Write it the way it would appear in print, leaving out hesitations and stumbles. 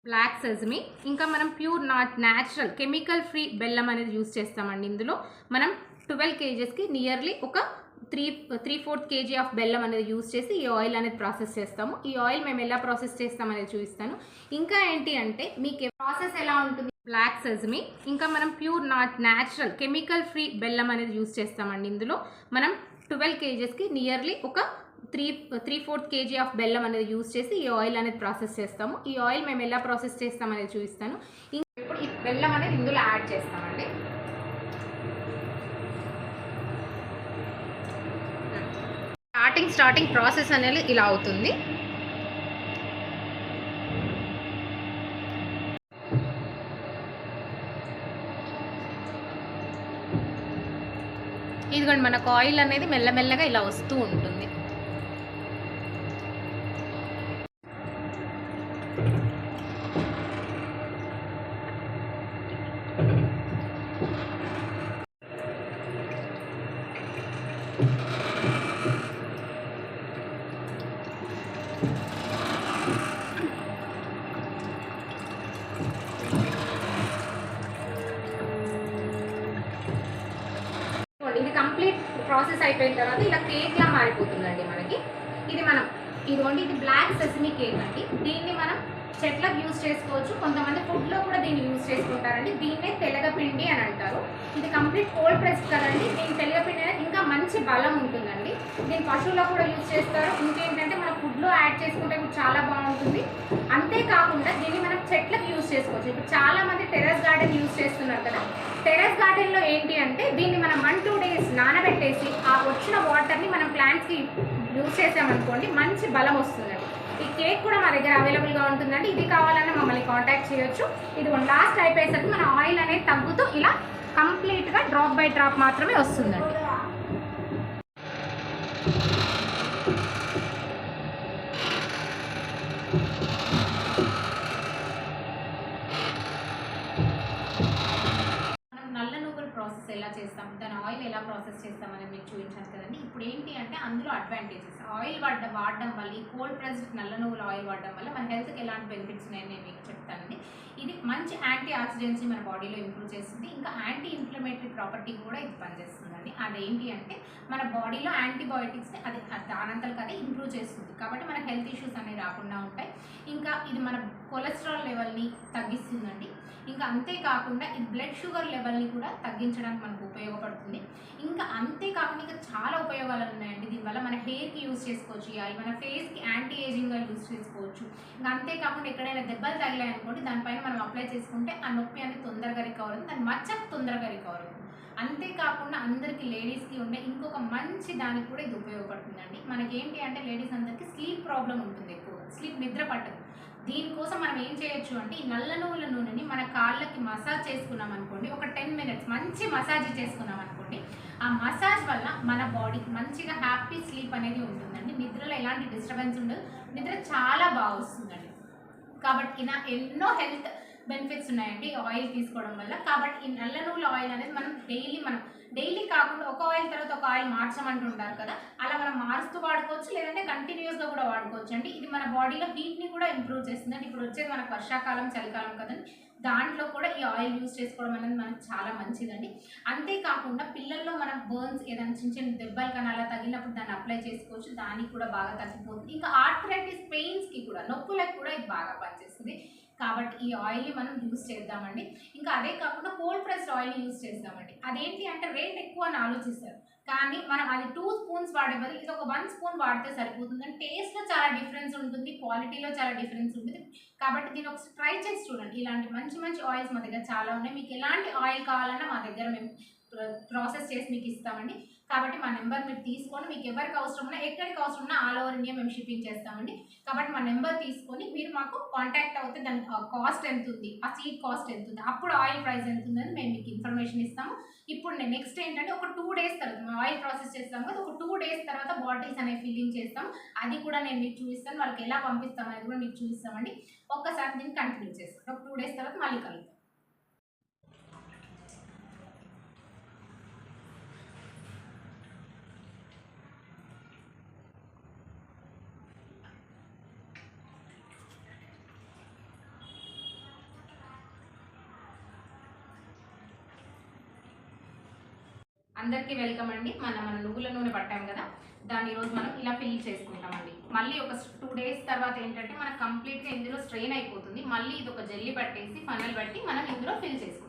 Black sesame ఇంకా మనం pure natural chemical free బెల్లం అనేది యూస్ చేస్తామండి. ఇందులో మనం 12 kgsకి నియర్లీ ఒక 3/4 kg ఆఫ్ బెల్లం అనేది యూస్ చేసి ఈ ఆయిల్ అనేది ప్రాసెస్ చేస్తాము. ఈ ఆయిల్ మేము ఎలా ప్రాసెస్ చేస్తామనేది చూపిస్తాను. ఇంకా ఏంటి అంటే మీకు ప్రాసెస్ ఎలా ఉంటుంది, బ్లాక్ సెసమి ఇంకా మనం ప్యూర్ న్యాచురల్ కెమికల్ ఫ్రీ బెల్లం అనేది యూస్ చేస్తామండి. ఇందులో మనం 12 kgsకి నియర్లీ ఒక 3/4 kg ఆఫ్ బెల్లం అనేది యూస్ చేసి ఈ ఆయిల్ అనేది ప్రాసెస్ చేస్తాము. ఈ ఆయిల్ మేము ఎలా ప్రాసెస్ చేస్తామనేది చూపిస్తాను. ఇప్పుడు ఈ బెల్లం అనేది ఇందులో యాడ్ చేస్తామండి. స్టార్టింగ్ ప్రాసెస్ అనేది ఇలా అవుతుంది. ఇదిగోండి మనకు ఆయిల్ అనేది మెల్లమెల్లగా ఇలా వస్తూ ఉంటుంది. ఇది కంప్లీట్ ప్రాసెస్ అయిపోయిన తర్వాత ఇలా కేక్లా మారిపోతుందండి మనకి. ఇదిగోండి ఇది బ్లాక్ సెసమి కేక్ అండి. దీన్ని మనం చెట్లకు యూజ్ చేసుకోవచ్చు, కొంతమంది ఫుడ్లో కూడా దీన్ని యూజ్ చేసుకుంటారండి. దీన్నే తెలగపిండి అని అంటారు. ఇది కంప్లీట్ కోల్డ్ ప్రెస్ కదండి. దీని తెలగపిండి అనేది ఇంకా మంచి బలం ఉంటుందండి. దీన్ని పశువులో కూడా యూజ్ చేస్తారు. ఇంకేంటంటే మన ఫుడ్లో యాడ్ చేసుకుంటే కూడా చాలా బాగుంటుంది. అంతేకాకుండా దీన్ని మనం చెట్లకు యూజ్ చేసుకోవచ్చు. ఇప్పుడు చాలామంది టెర్రస్ గార్డెన్ యూజ్ చేస్తున్నారు కదా. టెర్రస్ గార్డెన్లో ఏంటి అంటే దీన్ని మనం 1-2 days నానబెట్టేసి ఆ వచ్చిన వాటర్ని మనం ప్లాంట్స్కి యూజ్ చేసామనుకోండి, మంచి బలం వస్తుందండి. ఈ కేక్ కూడా మా దగ్గర అవైలబుల్గా ఉంటుందండి. ఇది కావాలన్నా మమ్మల్ని కాంటాక్ట్ చేయొచ్చు. ఇది లాస్ట్ అయిపోయేసరికి మన ఆయిల్ అనేది తగ్గుతూ ఇలా కంప్లీట్గా డ్రాప్ బై డ్రాప్ మాత్రమే వస్తుందండి. ప్రాసెస్ ఎలా చేస్తాం, దాని ఆయిల్ ఎలా ప్రాసెస్ చేస్తామని మీకు చూపించాను కదండి. ఇప్పుడు ఏంటి అంటే అందులో అడ్వాంటేజెస్, ఆయిల్ వాడడం వల్ల, ఈ కోల్డ్ ప్రెస్డ్ నల్ల నువ్వుల ఆయిల్ వాడడం వల్ల మన హెల్త్కి ఎలాంటి బెనిఫిట్స్ ఉన్నాయని నేను మీకు చెప్తానండి. ఇది మంచి యాంటీ ఆక్సిడెంట్స్ని మన బాడీలో ఇంప్రూవ్ చేస్తుంది. ఇంకా యాంటీ ఇన్ఫ్లమేటరీ ప్రాపర్టీ కూడా ఇది పనిచేస్తుందండి. అదేంటి అంటే మన బాడీలో యాంటీబయోటిక్స్ని అది దానంతలకు అదే ఇంప్రూవ్ చేస్తుంది. కాబట్టి మన హెల్త్ ఇష్యూస్ అనేవి రాకుండా ఉంటాయి. ఇంకా ఇది మన కొలెస్ట్రాల్ లెవెల్ని తగ్గిస్తుందండి. ఇంకా అంతేకాకుండా ఇది బ్లడ్ షుగర్ లెవెల్ని కూడా తగ్గించడానికి మనకు ఉపయోగపడుతుంది. ఇంకా అంతేకాకుండా ఇంకా చాలా ఉపయోగాలు ఉన్నాయండి. దీనివల్ల మన హెయిర్కి యూజ్ చేసుకోవచ్చు, మన ఫేస్కి యాంటీ ఏజింగ్గా యూజ్ చేసుకోవచ్చు. ఇంకా అంతేకాకుండా ఎక్కడైనా దెబ్బలు తగిలాయనుకోండి, దానిపైన మనం అప్లై చేసుకుంటే ఆ నొప్పి అనేది తొందరగా రికవర్ అవుతుంది, దాని మచ్చకు తొందరగా రికవర్ అవుతుంది. అంతేకాకుండా అందరికీ లేడీస్కి ఉండే ఇంకొక మంచి దానికి కూడా ఇది ఉపయోగపడుతుందండి. మనకేంటి అంటే లేడీస్ అందరికీ స్లీప్ ప్రాబ్లం ఉంటుంది, ఎక్కువగా నిద్ర పట్టదు. దీనికోసం మనం ఏం చేయొచ్చు అంటే ఈ నల్ల నువ్వుల నూనెని మన కాళ్ళకి మసాజ్ చేసుకున్నాం అనుకోండి, ఒక 10 minutes మంచి మసాజ్ చేసుకున్నాం అనుకోండి, ఆ మసాజ్ వల్ల మన బాడీకి మంచిగా హ్యాపీ స్లీప్ అనేది ఉంటుందండి. నిద్రలో ఎలాంటి డిస్టర్బెన్స్ ఉండదు, నిద్ర చాలా బాగా వస్తుందండి. కాబట్టి ఇలా ఎన్నో హెల్త్ బెనిఫిట్స్ ఉన్నాయండి ఆయిల్ తీసుకోవడం వల్ల. కాబట్టి ఈ నల్ల నువ్వుల ఆయిల్ అనేది మనం డైలీ కాకుండా ఒక ఆయిల్ తర్వాత ఒక ఆయిల్ మార్చమంటుంటారు కదా, అలా మనం మారుస్తూ వాడుకోవచ్చు, లేదంటే కంటిన్యూస్గా కూడా వాడుకోవచ్చు అండి. ఇది మన బాడీలో హీట్ని కూడా ఇంప్రూవ్ చేస్తుందండి. ఇప్పుడు వచ్చేది మనకు వర్షాకాలం, చలికాలం కదండి, దాంట్లో కూడా ఈ ఆయిల్ యూజ్ చేసుకోవడం అనేది మనకు చాలా మంచిదండి. అంతేకాకుండా పిల్లల్లో మన బర్న్స్ ఏదైనా చిన్న దెబ్బలు కానీ అలా తగిలినప్పుడు దాన్ని అప్లై చేసుకోవచ్చు, దానికి కూడా బాగా తగ్గిపోతుంది. ఇంకా ఆర్థరైటిస్ పెయిన్స్కి కూడా, నొప్పులకు కూడా ఇది బాగా పనిచేస్తుంది. కాబట్టి ఈ ఆయిల్ని మనం యూజ్ చేద్దామండి. ఇంకా అదే కాకుండా కోల్డ్ ప్రెస్డ్ ఆయిల్ని యూజ్ చేద్దామండి. అదేంటి అంటే రేట్ ఎక్కువ అని ఆలోచిస్తారు, కానీ మనం అది 2 spoons వాడే బదులు ఇది ఒక 1 spoon వాడితే సరిపోతుంది. అండ్ టేస్ట్లో చాలా డిఫరెన్స్ ఉంటుంది, క్వాలిటీలో చాలా డిఫరెన్స్ ఉంటుంది. కాబట్టి దీన్ని ఒకసారి ట్రై చేసి చూడండి. ఇలాంటి మంచి మంచి ఆయిల్స్ మా దగ్గర చాలా ఉన్నాయి. మీకు ఎలాంటి ఆయిల్ కావాలన్నా మా దగ్గర మేము ప్రాసెస్ చేసి మీకు ఇస్తామండి. కాబట్టి మా నెంబర్ మీరు తీసుకొని, మీకు ఎవరికి అవసరం ఉన్నా, ఎక్కడికి అవసరం ఉన్నా ఆల్ ఓవర్ ఇండియా మేము షిప్పింగ్ చేస్తామండి. కాబట్టి మా నెంబర్ తీసుకొని మీరు మాకు కాంటాక్ట్ అవుతే దాని కాస్ట్ ఎంత ఉంది, ఆ సీడ్ కాస్ట్ ఎంత ఉంది, అప్పుడు ఆయిల్ ప్రైస్ ఎంత ఉందని మేము మీకు ఇన్ఫర్మేషన్ ఇస్తాము. ఇప్పుడు నేను నెక్స్ట్ ఏంటంటే ఒక 2 days తర్వాత మేము ఆయిల్ ప్రాసెస్ చేస్తాం కదా, ఒక 2 days తర్వాత బాటిల్స్ అనేవి ఫిల్లింగ్ చేస్తాం. అది కూడా నేను మీకు చూపిస్తాను, వాళ్ళకి ఎలా పంపిస్తాం అనేది కూడా మీకు చూపిస్తామండి. ఒక్కసారి దీన్ని కంటిన్యూ చేస్తాం. ఒక 2 days తర్వాత మళ్ళీ కలుగుతాం. అందరికీ వెల్కమ్ అండి. మన నువ్వుల నూనె పట్టాం కదా, దాన్ని ఈరోజు మనం ఇలా ఫిల్ చేసుకుంటామండి. మళ్ళీ ఒక 2 days తర్వాత ఏంటంటే మనకు కంప్లీట్గా ఇందులో స్ట్రెయిన్ అయిపోతుంది. మళ్ళీ ఇది ఒక జెల్లీ పట్టేసి ఫనల్ బట్టి మనం ఇందులో ఫిల్ చేసుకుంటాం.